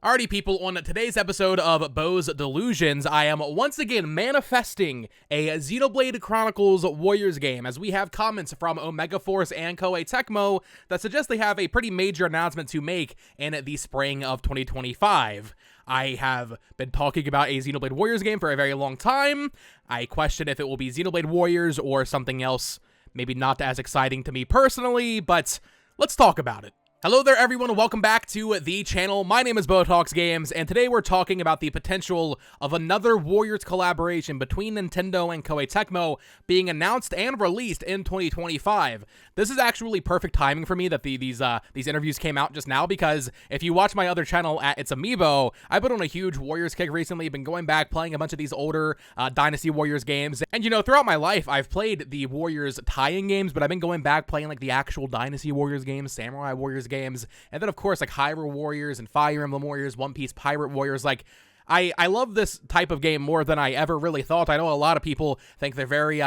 Alrighty, people, on today's episode of Bo's Delusions, I am once again manifesting a Xenoblade Chronicles Warriors game, as we have comments from Omega Force and Koei Tecmo that suggest they have a pretty major announcement to make in the spring of 2025. I have been talking about a Xenoblade Warriors game for a very long time. I question if it will be Xenoblade Warriors or something else, maybe not as exciting to me personally, but let's talk about it. Hello there, everyone, and welcome back to the channel. My name is Bo Talks Games, and today we're talking about the potential of another Warriors collaboration between Nintendo and Koei Tecmo being announced and released in 2025. This is actually perfect timing for me that these interviews came out just now, because if you watch my other channel at It's Amiibo, I've been on a huge Warriors kick recently, been going back, playing a bunch of these older Dynasty Warriors games, and you know, throughout my life, I've played the Warriors tie-in games, but I've been going back playing like the actual Dynasty Warriors games, Samurai Warriors games, and then of course like Hyrule Warriors and Fire Emblem Warriors, One Piece Pirate Warriors. Like I love this type of game more than I ever really thought. I know a lot of people think they're very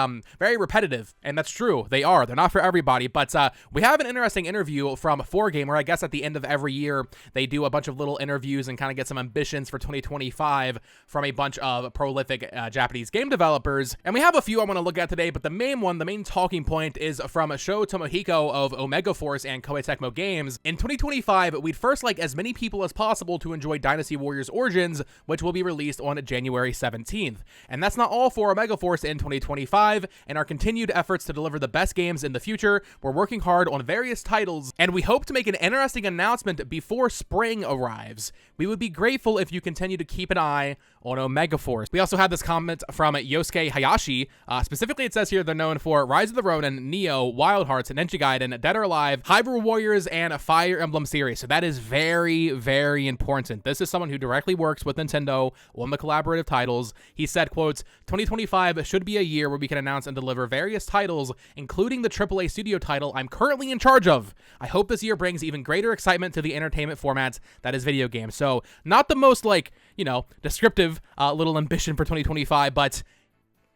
repetitive, and that's true. They are. They're not for everybody, but we have an interesting interview from 4Gamer. I guess at the end of every year, they do a bunch of little interviews and kind of get some ambitions for 2025 from a bunch of prolific Japanese game developers, and we have a few I want to look at today, but the main talking point is from Sho Tomohiko of Omega Force and Koei Tecmo Games. In 2025, we'd first like as many people as possible to enjoy Dynasty Warriors Origins, which will be released on January 17th. And that's not all for Omega Force in 2025. In our continued efforts to deliver the best games in the future, we're working hard on various titles, and we hope to make an interesting announcement before spring arrives. We would be grateful if you continue to keep an eye on Omega Force. We also had this comment from Yosuke Hayashi. Specifically, it says here they're known for Rise of the Ronin, Neo, Wild Hearts, Ninja Gaiden, Dead or Alive, Hyrule Warriors, and a Fire Emblem series. So that is very, very important. This is someone who directly works with Nintendo on the collaborative titles. He said, quotes, 2025 should be a year where we can announce and deliver various titles, including the AAA studio title I'm currently in charge of. I hope this year brings even greater excitement to the entertainment format that is video games. So not the most, like, you know, descriptive little ambition for 2025, but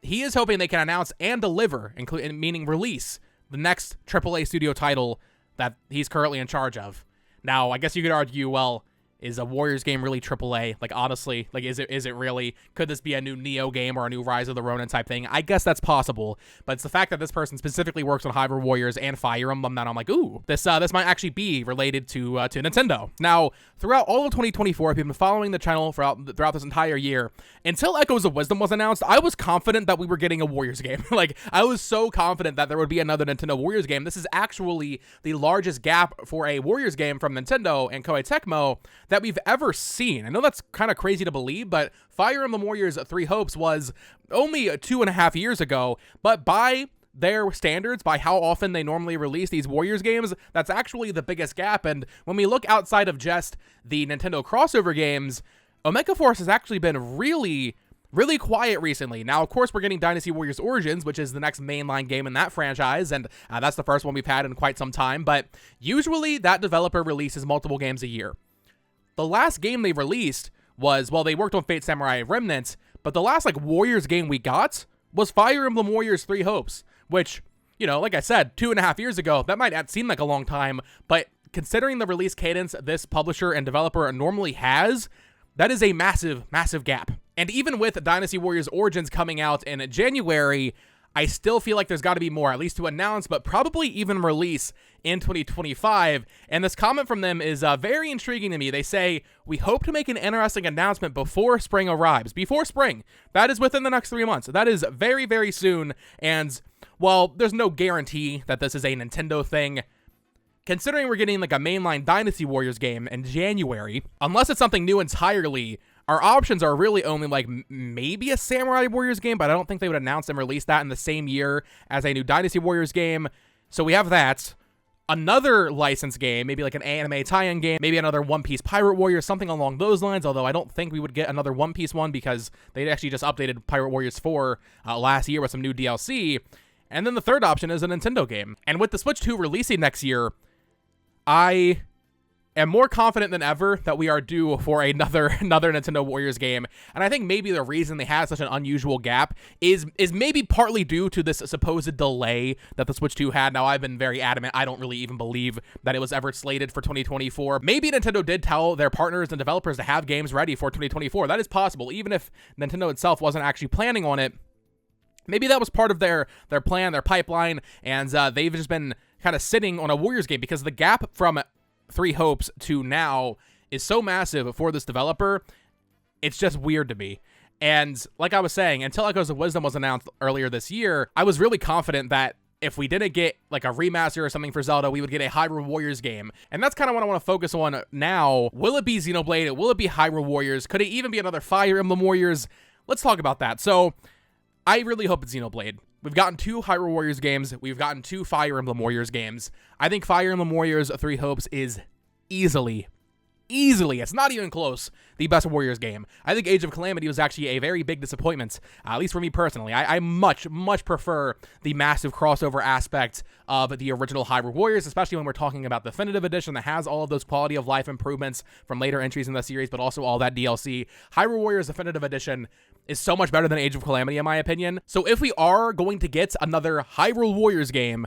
he is hoping they can announce and deliver, meaning release, the next AAA studio title that he's currently in charge of. Now, I guess you could argue, well, is a Warriors game really AAA? Like, honestly, like, is it really? Could this be a new Neo game or a new Rise of the Ronin type thing? I guess that's possible, but it's the fact that this person specifically works on Hyrule Warriors and Fire Emblem that I'm like, ooh, this might actually be related to Nintendo. Now, throughout all of 2024, if you've been following the channel throughout this entire year, until Echoes of Wisdom was announced, I was confident that we were getting a Warriors game. Like, I was so confident that there would be another Nintendo Warriors game. This is actually the largest gap for a Warriors game from Nintendo and Koei Tecmo that we've ever seen. I know that's kind of crazy to believe, but Fire Emblem Warriors 3 Hopes was only 2.5 years ago, but by their standards, by how often they normally release these Warriors games, that's actually the biggest gap. And when we look outside of just the Nintendo crossover games, Omega Force has actually been really quiet recently. Now, of course, we're getting Dynasty Warriors Origins, which is the next mainline game in that franchise, and that's the first one we've had in quite some time, but usually that developer releases multiple games a year. The last game they released was, well, they worked on Fate Samurai Remnant, but the last, like, Warriors game we got was Fire Emblem Warriors 3 Hopes, which, you know, like I said, 2.5 years ago, that might not seem like a long time, but considering the release cadence this publisher and developer normally has, that is a massive, massive gap. And even with Dynasty Warriors Origins coming out in January, I still feel like there's got to be more, at least to announce, but probably even release in 2025. And this comment from them is very intriguing to me. They say, we hope to make an interesting announcement before spring arrives. Before spring. That is within the next 3 months. That is very, very soon. And while there's no guarantee that this is a Nintendo thing, considering we're getting like a mainline Dynasty Warriors game in January, unless it's something new entirely, our options are really only like maybe a Samurai Warriors game, but I don't think they would announce and release that in the same year as a new Dynasty Warriors game. So we have that. Another licensed game, maybe like an anime tie-in game, maybe another One Piece Pirate Warriors, something along those lines, although I don't think we would get another One Piece one because they actually just updated Pirate Warriors 4 last year with some new DLC. And then the third option is a Nintendo game. And with the Switch 2 releasing next year, I am more confident than ever that we are due for another Nintendo Warriors game. And I think maybe the reason they had such an unusual gap is maybe partly due to this supposed delay that the Switch 2 had. Now, I've been very adamant. I don't really even believe that it was ever slated for 2024. Maybe Nintendo did tell their partners and developers to have games ready for 2024. That is possible. Even if Nintendo itself wasn't actually planning on it, maybe that was part of their plan, their pipeline, and they've just been kind of sitting on a Warriors game, because the gap from Three Hopes to now is so massive for this developer. It's just weird to me. And like I was saying, until Echoes of Wisdom was announced earlier this year, I was really confident that if we didn't get like a remaster or something for Zelda, we would get a Hyrule Warriors game. And that's kind of what I want to focus on now. Will it be Xenoblade? Will it be Hyrule Warriors? Could it even be another Fire Emblem Warriors? Let's talk about that. So I really hope it's Xenoblade. We've gotten 2 Hyrule Warriors games. We've gotten 2 Fire Emblem Warriors games. I think Fire Emblem Warriors Three Hopes is easily, it's not even close, the best Warriors game. I think Age of Calamity was actually a very big disappointment, at least for me personally. I much prefer the massive crossover aspect of the original Hyrule Warriors, especially when we're talking about the Definitive Edition that has all of those quality of life improvements from later entries in the series, but also all that DLC. Hyrule Warriors Definitive Edition is so much better than Age of Calamity, in my opinion. So if we are going to get another Hyrule Warriors game,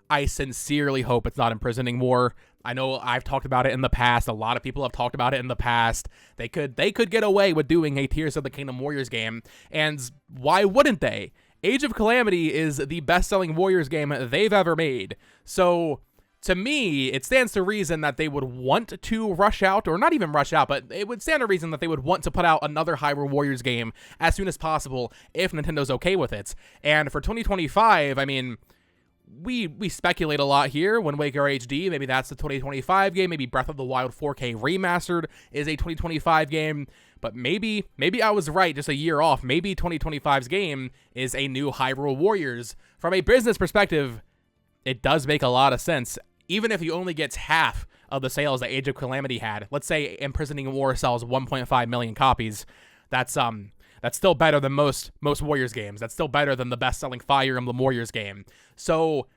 I sincerely hope it's not Imprisoning War. I know I've talked about it in the past. A lot of people have talked about it in the past. They could get away with doing a Tears of the Kingdom Warriors game, and why wouldn't they? Age of Calamity is the best-selling Warriors game they've ever made. So to me, it stands to reason that they would want to rush out, or not even rush out, but it would stand to reason that they would want to put out another Hyrule Warriors game as soon as possible if Nintendo's okay with it. And for 2025, I mean, we speculate a lot here. Wind Waker HD, maybe that's the 2025 game. Maybe Breath of the Wild 4K Remastered is a 2025 game. But maybe I was right, just a year off. Maybe 2025's game is a new Hyrule Warriors. From a business perspective, it does make a lot of sense. Even if you only get half of the sales that Age of Calamity had. Let's say Imprisoning War sells 1.5 million copies. That's still better than most Warriors games. That's still better than the best-selling Fire Emblem Warriors game. So,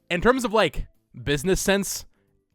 in terms of, like, business sense,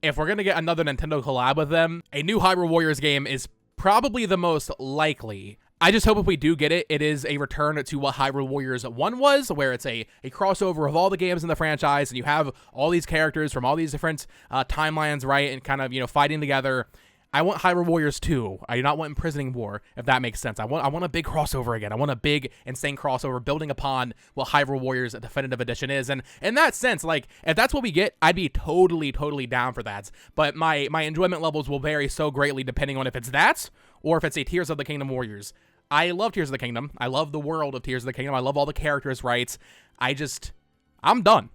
if we're going to get another Nintendo collab with them, a new Hyrule Warriors game is probably the most likely. I just hope if we do get it, it is a return to what Hyrule Warriors 1 was, where it's a crossover of all the games in the franchise, and you have all these characters from all these different timelines, right, and kind of, fighting together. I want Hyrule Warriors 2. I do not want Imprisoning War, if that makes sense. I want a big crossover again. I want a big, insane crossover building upon what Hyrule Warriors Definitive Edition is. And in that sense, like, if that's what we get, I'd be totally down for that. But my enjoyment levels will vary so greatly depending on if it's that or if it's a Tears of the Kingdom Warriors. I love Tears of the Kingdom. I love the world of Tears of the Kingdom. I love all the characters, right? I'm done.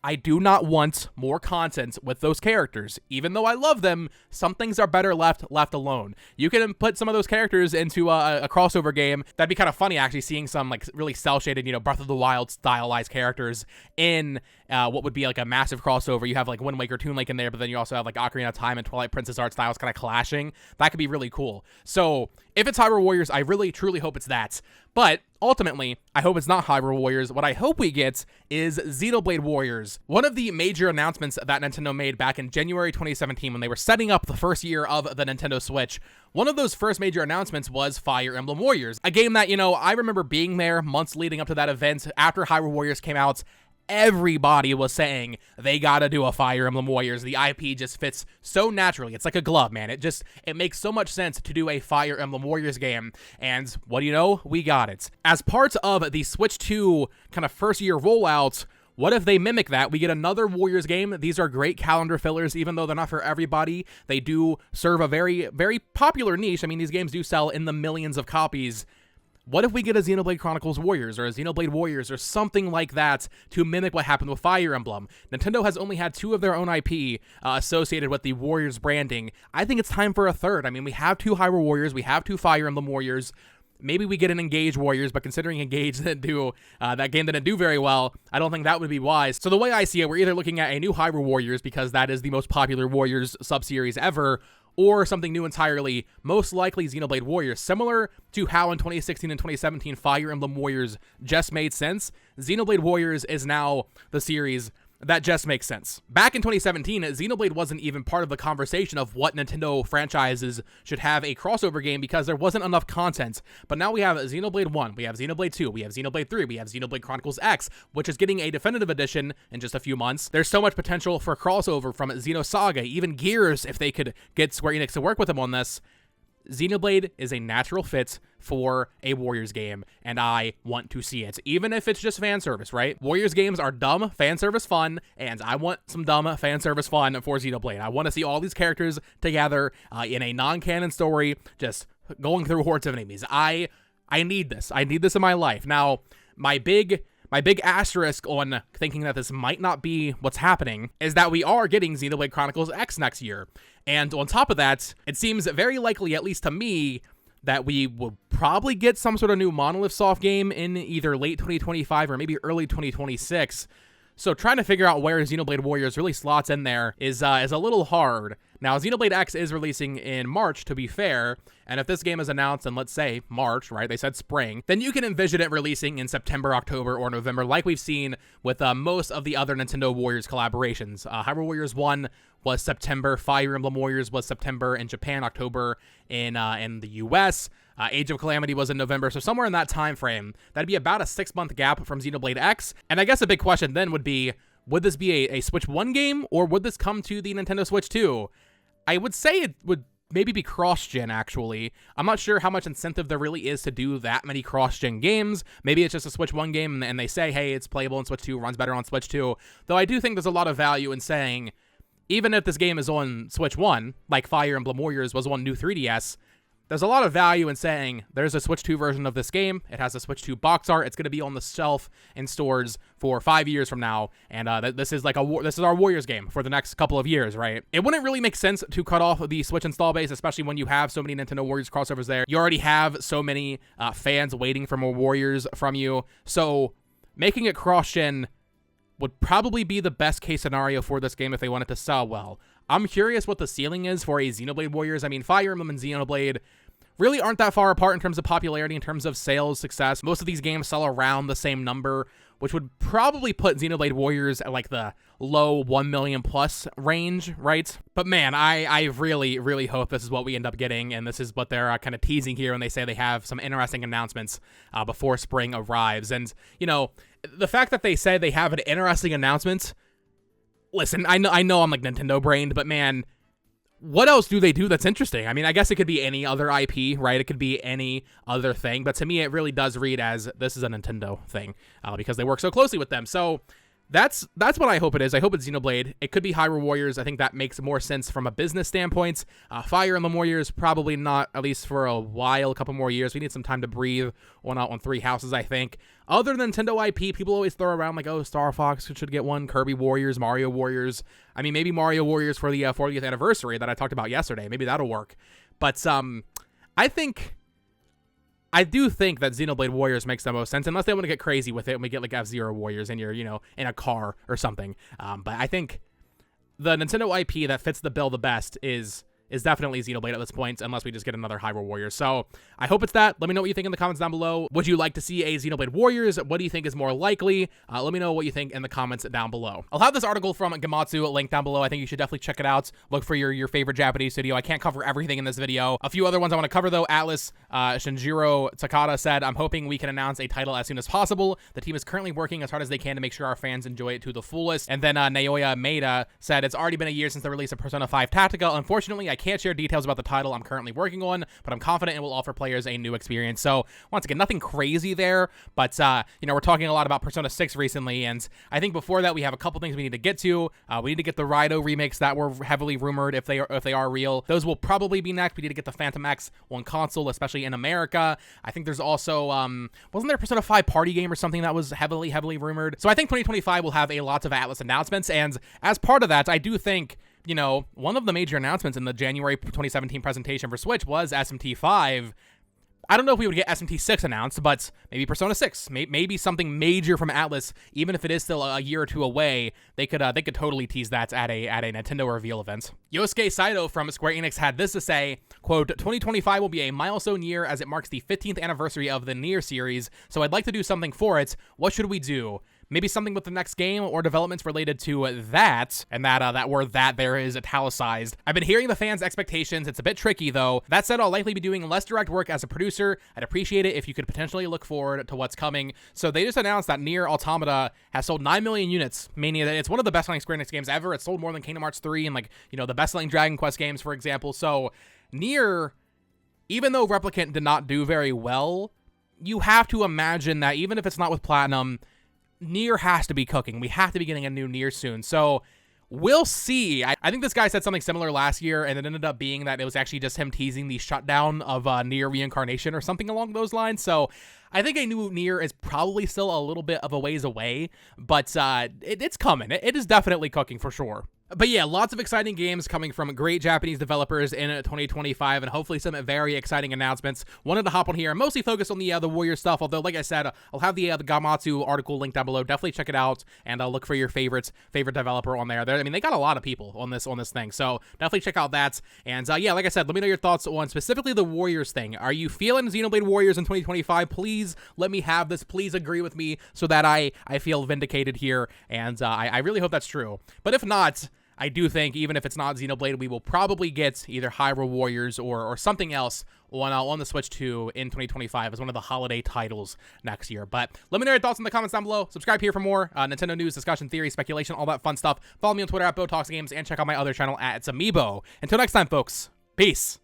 I do not want more content with those characters. Even though I love them, some things are better left alone. You can put some of those characters into a crossover game. That'd be kind of funny, actually, seeing some like really cel-shaded, Breath of the Wild stylized characters in what would be like a massive crossover. You have like Wind Waker, Toon Lake in there, but then you also have like Ocarina of Time and Twilight Princess art styles kind of clashing. That could be really cool. So if it's Hyrule Warriors, I really truly hope it's that. But ultimately, I hope it's not Hyrule Warriors. What I hope we get is Xenoblade Warriors. One of the major announcements that Nintendo made back in January 2017 when they were setting up the first year of the Nintendo Switch, one of those first major announcements was Fire Emblem Warriors. A game that, I remember being there months leading up to that event after Hyrule Warriors came out. Everybody was saying they gotta do a Fire Emblem Warriors. The IP just fits so naturally. It's like a glove, man. It makes so much sense to do a Fire Emblem Warriors game. And what do you know? We got it. As part of the Switch 2 kind of first year rollout, what if they mimic that? We get another Warriors game. These are great calendar fillers, even though they're not for everybody. They do serve a very, very popular niche. I mean, these games do sell in the millions of copies. What if we get a Xenoblade Chronicles Warriors or a Xenoblade Warriors or something like that to mimic what happened with Fire Emblem? Nintendo has only had 2 of their own IP associated with the Warriors branding. I think it's time for a third. I mean, we have 2 Hyrule Warriors, we have 2 Fire Emblem Warriors. Maybe we get an Engage Warriors, but considering Engage didn't do, that game didn't do very well, I don't think that would be wise. So the way I see it, we're either looking at a new Hyrule Warriors because that is the most popular Warriors sub-series ever, or something new entirely, most likely Xenoblade Warriors. Similar to how in 2016 and 2017 Fire Emblem Warriors just made sense, Xenoblade Warriors is now the series that just makes sense. Back in 2017, Xenoblade wasn't even part of the conversation of what Nintendo franchises should have a crossover game because there wasn't enough content. But now we have Xenoblade 1, we have Xenoblade 2, we have Xenoblade 3, we have Xenoblade Chronicles X, which is getting a definitive edition in just a few months. There's so much potential for crossover from Xenosaga, even Gears, if they could get Square Enix to work with them on this. Xenoblade is a natural fit for a Warriors game, and I want to see it, even if it's just fan service, right? Warriors games are dumb fan service fun, and I want some dumb fan service fun for Xenoblade. I want to see all these characters together in a non-canon story, just going through hordes of enemies. I need this. I need this in my life. Now, my big asterisk on thinking that this might not be what's happening is that we are getting Xenoblade Chronicles X next year. And on top of that, it seems very likely, at least to me, that we will probably get some sort of new Monolith Soft game in either late 2025 or maybe early 2026. So trying to figure out where Xenoblade Warriors really slots in there is a little hard. Now, Xenoblade X is releasing in March, to be fair, and if this game is announced in, let's say, March, right, they said spring, then you can envision it releasing in September, October, or November, like we've seen with most of the other Nintendo Warriors collaborations. Hyrule Warriors 1 was September, Fire Emblem Warriors was September in Japan, October in the US, Age of Calamity was in November, so somewhere in that time frame. That'd be about a 6-month gap from Xenoblade X, and I guess a big question then would be, would this be a Switch 1 game, or would this come to the Nintendo Switch 2? I would say it would maybe be cross-gen, actually. I'm not sure how much incentive there really is to do that many cross-gen games. Maybe it's just a Switch 1 game, and they say, hey, it's playable on Switch 2, runs better on Switch 2. Though I do think there's a lot of value in saying, even if this game is on Switch 1, like Fire Emblem Warriors was on new 3DS, there's a lot of value in saying there's a Switch 2 version of this game. It has a Switch 2 box art. It's going to be on the shelf in stores for 5 years from now. And this is our Warriors game for the next couple of years, right? It wouldn't really make sense to cut off the Switch install base, especially when you have so many Nintendo Warriors crossovers there. You already have so many fans waiting for more Warriors from you. So making it cross-gen would probably be the best case scenario for this game if they want it to sell well. I'm curious what the ceiling is for a Xenoblade Warriors. I mean, Fire Emblem and Xenoblade really aren't that far apart in terms of popularity, in terms of sales success. Most of these games sell around the same number, which would probably put Xenoblade Warriors at like the low 1 million plus range, right? But man, I really, really hope this is what we end up getting, and this is what they're kind of teasing here when they say they have some interesting announcements before spring arrives. And, you know, the fact that they say they have an interesting announcement, listen, I know I'm like Nintendo-brained, but man, what else do they do that's interesting? I mean, I guess it could be any other IP, right? It could be any other thing, but to me, it really does read as this is a Nintendo thing because they work so closely with them. So that's what I hope it is. I hope it's Xenoblade. It could be Hyrule Warriors. I think that makes more sense from a business standpoint. Fire Emblem Warriors, probably not, at least for a while, a couple more years. We need some time to breathe on Three Houses, I think. Other than Nintendo IP, people always throw around like, oh, Star Fox should get one, Kirby Warriors, Mario Warriors. I mean, maybe Mario Warriors for the 40th anniversary that I talked about yesterday. Maybe that'll work. But I do think that Xenoblade Warriors makes the most sense, unless they want to get crazy with it and we get like F-Zero Warriors and you're, in a car or something. But I think the Nintendo IP that fits the bill the best is definitely Xenoblade at this point, unless we just get another Hyrule Warriors. So I hope it's that. Let me know what you think in the comments down below. Would you like to see a Xenoblade Warriors? What do you think is more likely? Let me know what you think in the comments down below. I'll have this article from Gematsu linked down below. I think you should definitely check it out. Look for your favorite Japanese studio. I can't cover everything in this video. A few other ones I want to cover though. Atlas Shinjiro Takada said, I'm hoping we can announce a title as soon as possible. The team is currently working as hard as they can to make sure our fans enjoy it to the fullest. And then Naoya Maeda said, it's already been a year since the release of Persona 5 Tactica. Unfortunately, I can't share details about the title I'm currently working on, but I'm confident it will offer players a new experience. So once again, nothing crazy there, but we're talking a lot about Persona 6 recently, and I think before that we have a couple things we need to get to. We need to get the Raido remakes that were heavily rumored if they are real. Those will probably be next. We need to get the Phantom X on console, especially in America. I think there's also wasn't there a Persona 5 party game or something that was heavily rumored? So I think 2025 will have a lot of Atlas announcements, and as part of that, I do think one of the major announcements in the January 2017 presentation for Switch was SMT5. I don't know if we would get SMT6 announced, but maybe Persona 6, maybe something major from Atlas, even if it is still a year or two away. They could totally tease that at a Nintendo reveal event. Yosuke Saito from Square Enix had this to say, quote, 2025 will be a milestone year as it marks the 15th anniversary of the Nier series, so I'd like to do something for it. What should we do? maybe something with the next game or developments related to that, and that word "that" there is italicized. I've been hearing the fans' expectations. It's a bit tricky though. That said, I'll likely be doing less direct work as a producer. I'd appreciate it if you could potentially look forward to what's coming. So they just announced that Nier Automata has sold 9 million units, meaning that it's one of the best-selling Square Enix games ever. It's sold more than Kingdom Hearts 3 and, like, you know, the best-selling Dragon Quest games, for example. So Nier, even though Replicant did not do very well, you have to imagine that even if it's not with Platinum, Nier has to be cooking. We have to be getting a new Nier soon. So we'll see. I think this guy said something similar last year, and it ended up being that it was actually just him teasing the shutdown of Nier Reincarnation or something along those lines. So I think a new Nier is probably still a little bit of a ways away, but it's coming. It is definitely cooking for sure. But yeah, lots of exciting games coming from great Japanese developers in 2025, and hopefully some very exciting announcements. Wanted to hop on here and mostly focus on the Warriors stuff, although, like I said, I'll have the Gamatsu article linked down below. Definitely check it out, and look for your favorite developer on there. I mean, they got a lot of people on this thing, so definitely check out that. And yeah, like I said, let me know your thoughts on specifically the Warriors thing. Are you feeling Xenoblade Warriors in 2025? Please let me have this. Please agree with me so that I feel vindicated here, and I really hope that's true. But if not, I do think even if it's not Xenoblade, we will probably get either Hyrule Warriors or something else on the Switch 2 in 2025 as one of the holiday titles next year. But let me know your thoughts in the comments down below. Subscribe here for more Nintendo news, discussion, theory, speculation, all that fun stuff. Follow me on Twitter at BoTalksGames, and check out my other channel at Amiibo. Until next time, folks, peace.